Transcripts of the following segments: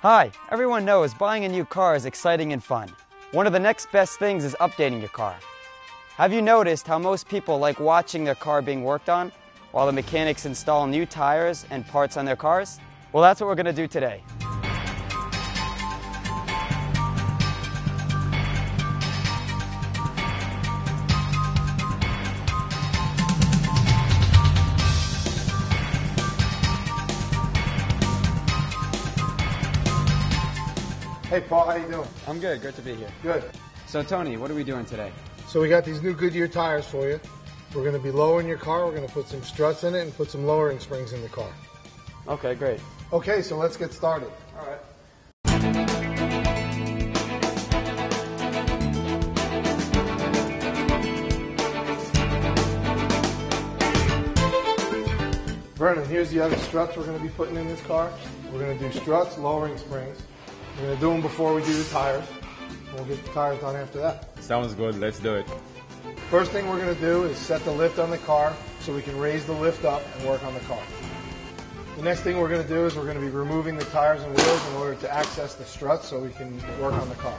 Hi, everyone knows buying a new car is exciting and fun. One of the next best things is updating your car. Have you noticed how most people like watching their car being worked on while the mechanics install new tires and parts on their cars? Well, that's what we're going to do today. Hey Paul, how you doing? I'm good. Good to be here. Good. So Tony, what are we doing today? So we got these new Goodyear tires for you. We're going to be lowering your car. We're going to put some struts in it and put some lowering springs in the car. Okay, great. Okay, so let's get started. All right. Vernon, here's the other struts we're going to be putting in this car. We're going to do struts, lowering springs. We're going to do them before we do the tires. We'll get the tires done after that. Sounds good. Let's do it. First thing we're going to do is set the lift on the car so we can raise the lift up and work on the car. The next thing we're going to do is we're going to be removing the tires and wheels in order to access the struts so we can work on the car.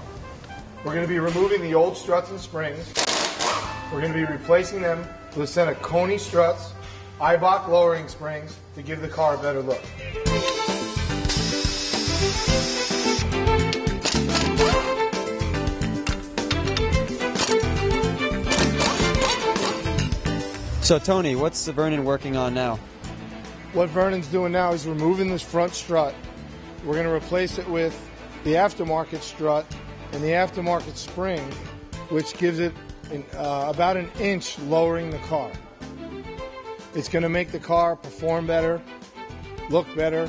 We're going to be removing the old struts and springs. We're going to be replacing them with a set of Koni struts, Eibach lowering springs to give the car a better look. So Tony, what's Vernon working on now? What Vernon's doing now is removing this front strut. We're going to replace it with the aftermarket strut and the aftermarket spring, which gives it about an inch lowering the car. It's going to make the car perform better, look better,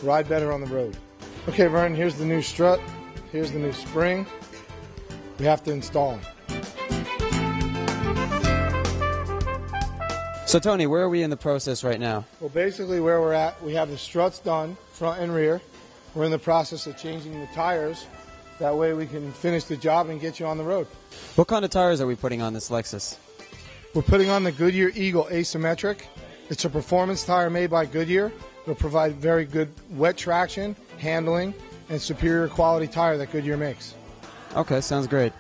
ride better on the road. Okay, Vernon, here's the new strut. Here's the new spring. We have to install them. So Tony, where are we in the process right now? Well, basically where we're at, we have the struts done, front and rear. We're in the process of changing the tires. That way we can finish the job and get you on the road. What kind of tires are we putting on this Lexus? We're putting on the Goodyear Eagle Asymmetric. It's a performance tire made by Goodyear. It'll provide very good wet traction, handling, and superior quality tire that Goodyear makes. Okay, sounds great.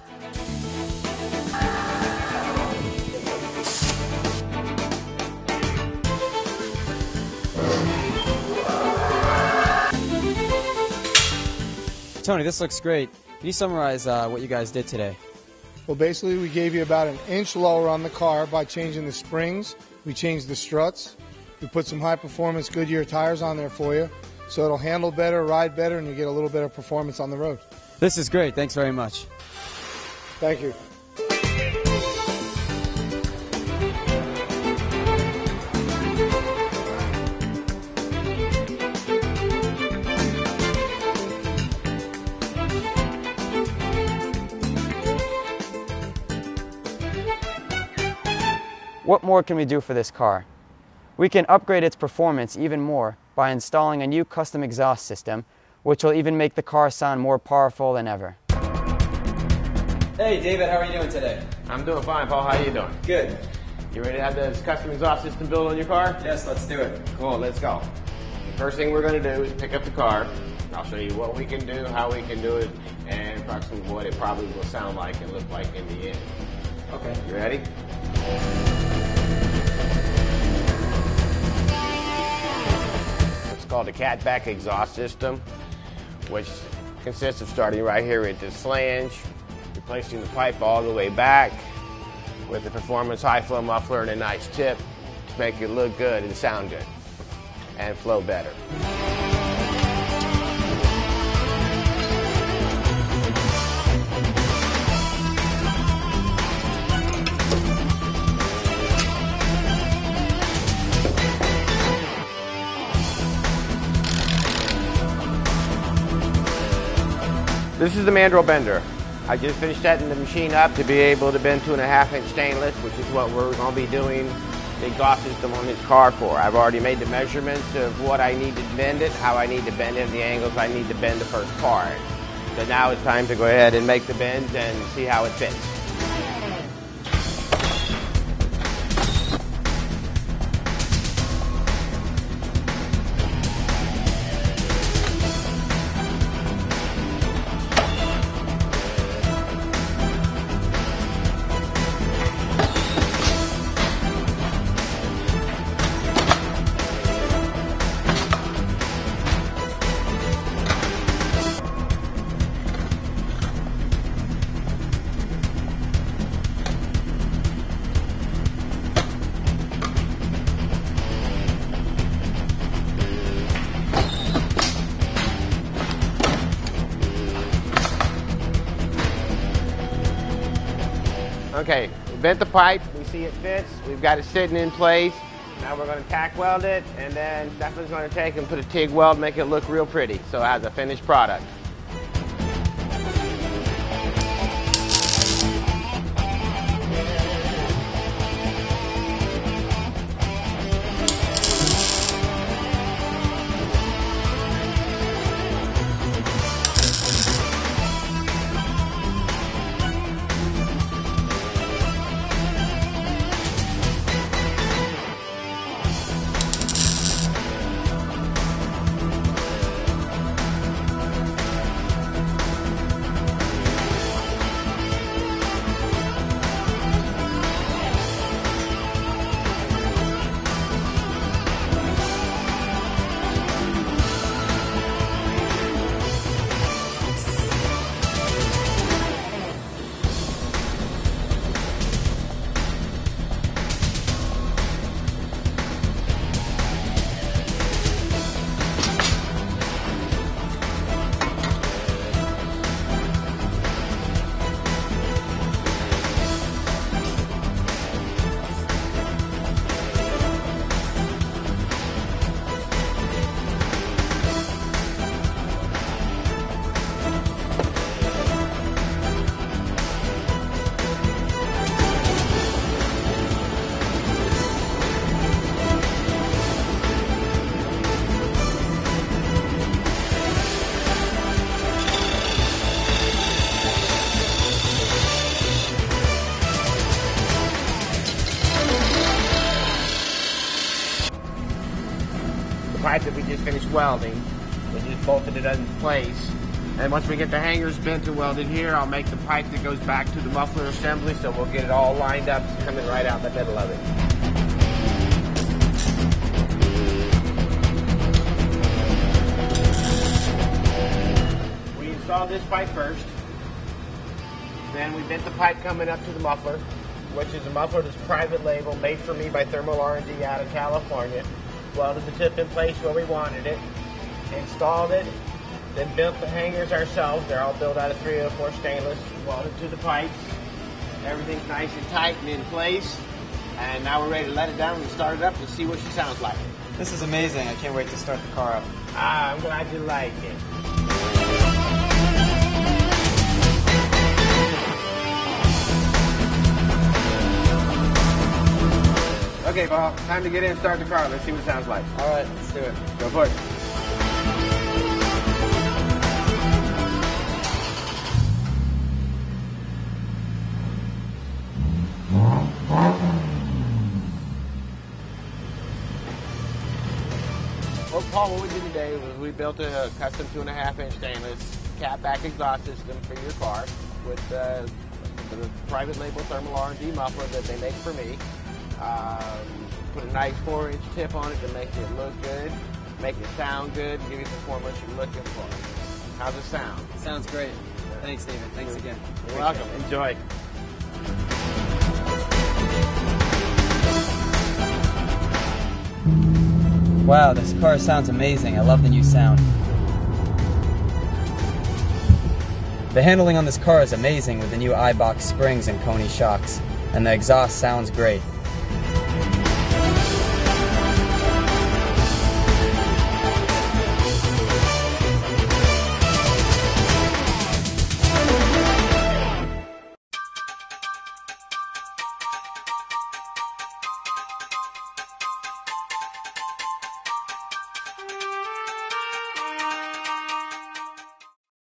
Tony, this looks great. Can you summarize what you guys did today? Well, basically, we gave you about an inch lower on the car by changing the springs. We changed the struts. We put some high-performance Goodyear tires on there for you, so it'll handle better, ride better, and you get a little better performance on the road. This is great. Thanks very much. Thank you. What more can we do for this car? We can upgrade its performance even more by installing a new custom exhaust system, which will even make the car sound more powerful than ever. Hey David, how are you doing today? I'm doing fine, Paul. How you doing? Good. You ready to have this custom exhaust system built on your car? Yes, let's do it. Cool, let's go. The first thing we're going to do is pick up the car. I'll show you what we can do, how we can do it, and approximately what it probably will sound like and look like in the end. Okay. You ready? It's called a catback exhaust system, which consists of starting right here at this flange, replacing the pipe all the way back with a performance high flow muffler and a nice tip to make it look good and sound good and flow better. This is the mandrel bender. I just finished setting the machine up to be able to bend 2.5-inch stainless, which is what we're going to be doing the exhaust system on this car for. I've already made the measurements of what I need to bend it, how I need to bend it, the angles I need to bend the first part. So now it's time to go ahead and make the bends and see how it fits. Okay, we bent the pipe, we see it fits, we've got it sitting in place. Now we're going to tack weld it, and then Stefan's going to take and put a TIG weld, make it look real pretty, so it has a finished product. Pipe that we just finished welding. We just bolted it in place. And once we get the hangers bent and welded here, I'll make the pipe that goes back to the muffler assembly, so we'll get it all lined up, it's coming right out in the middle of it. We installed this pipe first. Then we bent the pipe coming up to the muffler, which is a muffler that's private label, made for me by Thermal R&D out of California. Welded the tip in place where we wanted it, installed it, then built the hangers ourselves. They're all built out of 304 stainless, welded to the pipes. Everything's nice and tight and in place. And now we're ready to let it down and start it up and see what she sounds like. This is amazing. I can't wait to start the car up. I'm glad you like it. Okay, Paul, time to get in and start the car. Let's see what it sounds like. All right, let's do it. Go for it. Well, Paul, what we did today was we built a custom 2.5-inch stainless cat-back exhaust system for your car with the private label Thermal R&D muffler that they make for me. Put a nice 4-inch tip on it to make it look good, make it sound good, give you the performance you're looking for. How's it sound? Sounds great. Thanks, David. Thanks again. You're welcome. Enjoy. Wow, this car sounds amazing. I love the new sound. The handling on this car is amazing with the new Eibach Springs and Koni shocks, and the exhaust sounds great.